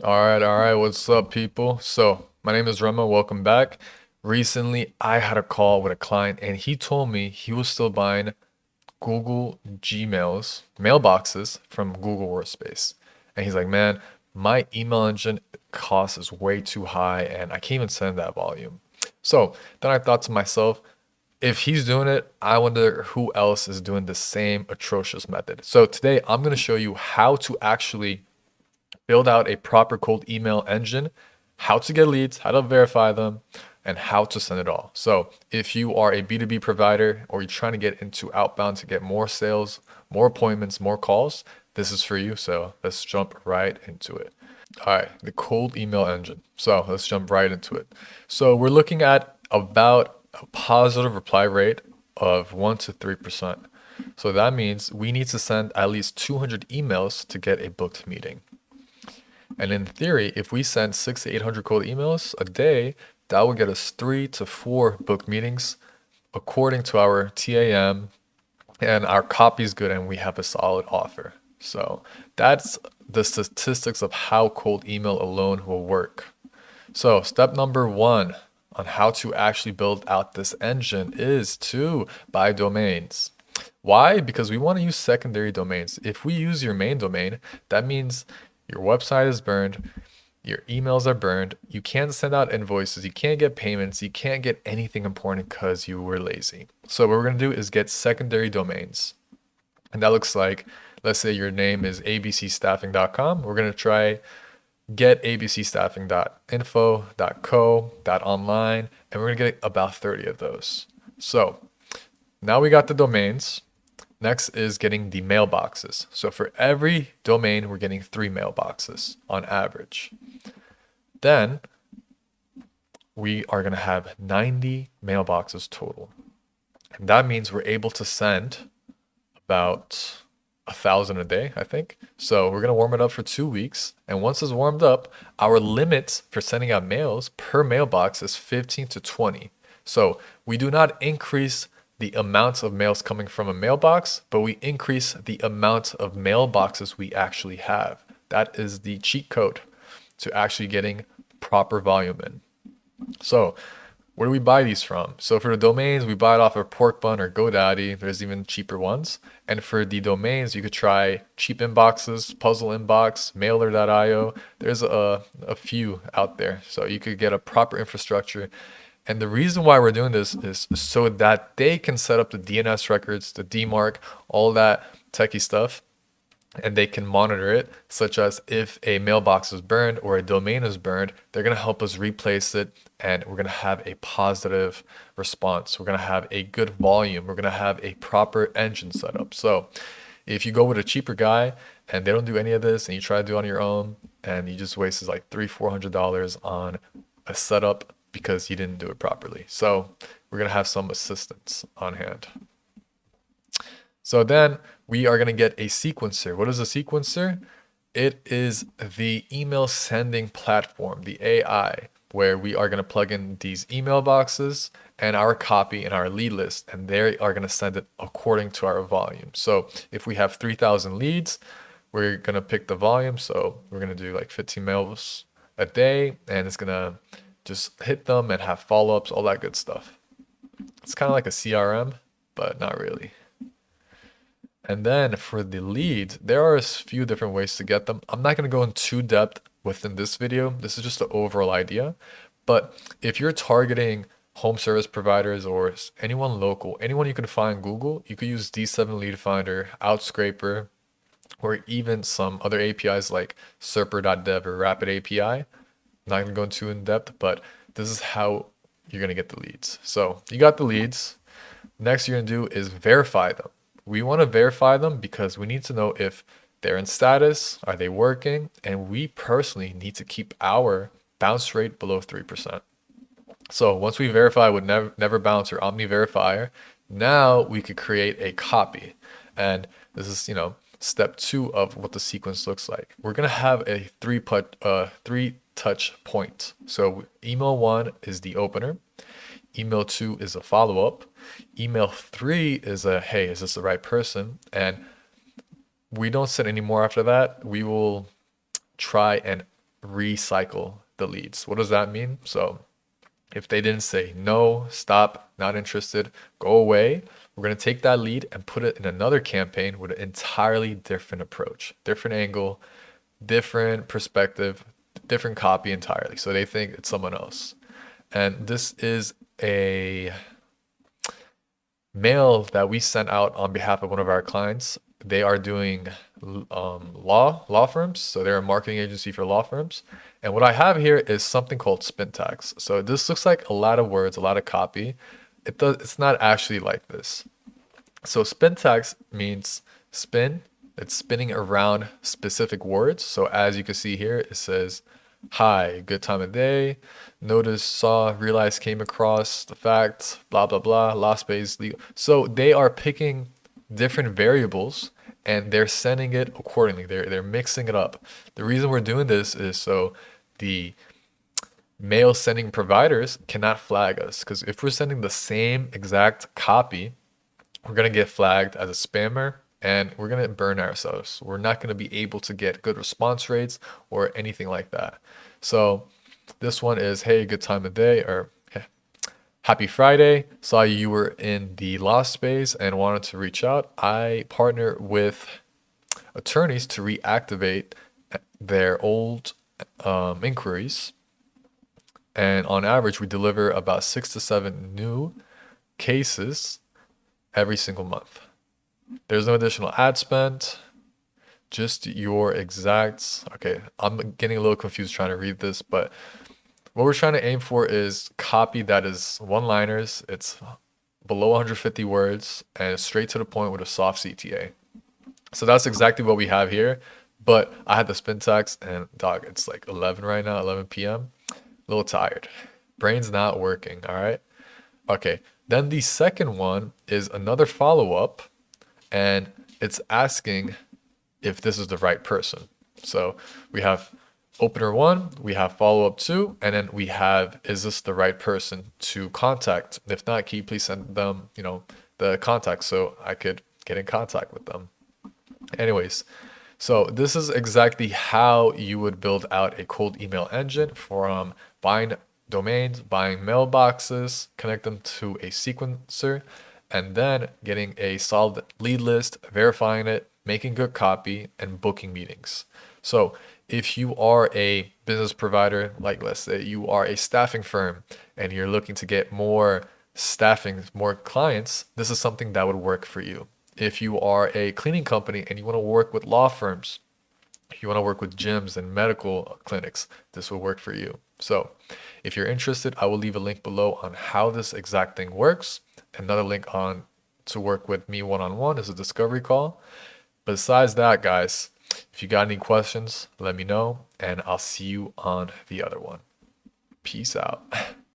All right. What's up, people? So, my name is Rema. Welcome back. Recently, I had a call with a client, and he told me he was still buying Google Gmails, mailboxes from Google Workspace. And he's like, man, my email engine cost is way too high, and I can't even send that volume. So, then I thought to myself, if he's doing it, I wonder who else is doing the same atrocious method. So, today, I'm going to show you how to actually build out a proper cold email engine, how to get leads, how to verify them, and how to send it all. So if you are a B2B provider or you're trying to get into outbound to get more sales, more appointments, more calls, this is for you. So let's jump right into it. All right, the cold email engine. So let's jump right into it. So we're looking at about a positive reply rate of 1 to 3%. So that means we need to send at least 200 emails to get a booked meeting. And in theory, if we send 600 to 800 cold emails a day, that will get us 3 to 4 book meetings according to our TAM, and our copy is good and we have a solid offer. So that's the statistics of how cold email alone will work. So step number one on how to actually build out this engine is to buy domains. Why? Because we want to use secondary domains. If we use your main domain, that means your website is burned, your emails are burned, you can't send out invoices, you can't get payments, you can't get anything important because you were lazy. So what we're going to do is get secondary domains. And that looks like, let's say your name is abcstaffing.com. We're going to try get abcstaffing.info, .co, .online, and we're going to get about 30 of those. So now we got the domains. Next is getting the mailboxes. So for every domain, we're getting 3 mailboxes on average. Then we are going to have 90 mailboxes total. And that means we're able to send about 1,000 a day, I think. So we're going to warm it up for 2 weeks. And once it's warmed up, our limit for sending out mails per mailbox is 15 to 20. So we do not increase the amount of mails coming from a mailbox, but we increase the amount of mailboxes we actually have. That is the cheat code to actually getting proper volume in. So, where do we buy these from? So for the domains, we buy it off of Porkbun or GoDaddy. There's even cheaper ones. And for the domains, you could try Cheap Inboxes, Puzzle Inbox, Mailer.io. There's a few out there. So you could get a proper infrastructure. And the reason why we're doing this is so that they can set up the DNS records, the DMARC, all that techie stuff, and they can monitor it, such as if a mailbox is burned or a domain is burned, they're going to help us replace it and we're going to have a positive response. We're going to have a good volume. We're going to have a proper engine setup. So if you go with a cheaper guy and they don't do any of this and you try to do it on your own and you just wasted like $300-400 on a setup because you didn't do it properly. So we're going to have some assistance on hand. So then we are going to get a sequencer. What is a sequencer? It is the email sending platform, the AI, where we are going to plug in these email boxes and our copy and our lead list, and they are going to send it according to our volume. So if we have 3,000 leads, we're going to pick the volume. So we're going to do like 15 mails a day, and it's going to just hit them and have follow ups, all that good stuff. It's kind of like a CRM, but not really. And then for the leads, there are a few different ways to get them. I'm not going to go in too depth within this video. This is just the overall idea. But if you're targeting home service providers or anyone local, anyone you can find Google, you could use D7 Lead Finder, Outscraper, or even some other APIs like Serper.dev or Rapid API. Not going to go too in depth, but this is how you're going to get the leads. So you got the leads. Next you're going to do is verify them. We want to verify them because we need to know if they're in status, are they working, and we personally need to keep our bounce rate below 3%. So once we verify with Never Bounce or Omni Verifier, now we could create a copy. And this is, step two of what the sequence looks like. We're gonna have a three touch point. So email one is the opener. Email two is a follow up. Email three is a hey, is this the right person? And we don't send any more after that. We will try and recycle the leads. What does that mean? So if they didn't say no, stop, not interested, go away, we're going to take that lead and put it in another campaign with an entirely different approach, different angle, different perspective, different copy entirely. So they think it's someone else. And this is a mail that we sent out on behalf of one of our clients. They are doing law firms, so they're a marketing agency for law firms. And what I have here is something called spin tags. So this looks like a lot of words, a lot of copy. It's not actually like this. So spin tags means spin. It's spinning around specific words. So as you can see here, it says hi, good time of day, noticed, saw, realized, came across, the fact, blah, blah, blah, lost space, legal. So they are picking different variables and they're sending it accordingly. They're mixing it up. The reason we're doing this is so the mail sending providers cannot flag us, because if we're sending the same exact copy, we're going to get flagged as a spammer and we're going to burn ourselves. We're not going to be able to get good response rates or anything like that. So this one is, hey, good time of day, or happy Friday. Saw you were in the lost space and wanted to reach out. I partner with attorneys to reactivate their old inquiries. And on average, we deliver about 6 to 7 new cases every single month. There's no additional ad spend, just your exact. Okay, I'm getting a little confused trying to read this, but what we're trying to aim for is copy that is one-liners. It's below 150 words and straight to the point with a soft CTA. So that's exactly what we have here. But I had the spin tags and dog, it's like 11 right now, 11 p.m. A little tired. Brain's not working, all right? Okay, then the second one is another follow-up, and it's asking if this is the right person. So we have opener 1, we have follow-up 2, and then we have, is this the right person to contact? If not, can you please send them, the contact so I could get in contact with them? Anyways, so this is exactly how you would build out a cold email engine from buying domains, buying mailboxes, connect them to a sequencer, and then getting a solid lead list, verifying it, making good copy, and booking meetings. So if you are a business provider, like let's say you are a staffing firm and you're looking to get more staffing, more clients, this is something that would work for you. If you are a cleaning company and you want to work with law firms, if you want to work with gyms and medical clinics, this will work for you. So if you're interested, I will leave a link below on how this exact thing works. Another link on to work with me one-on-one is a discovery call. Besides that, guys, if you got any questions, let me know, and I'll see you on the other one. Peace out.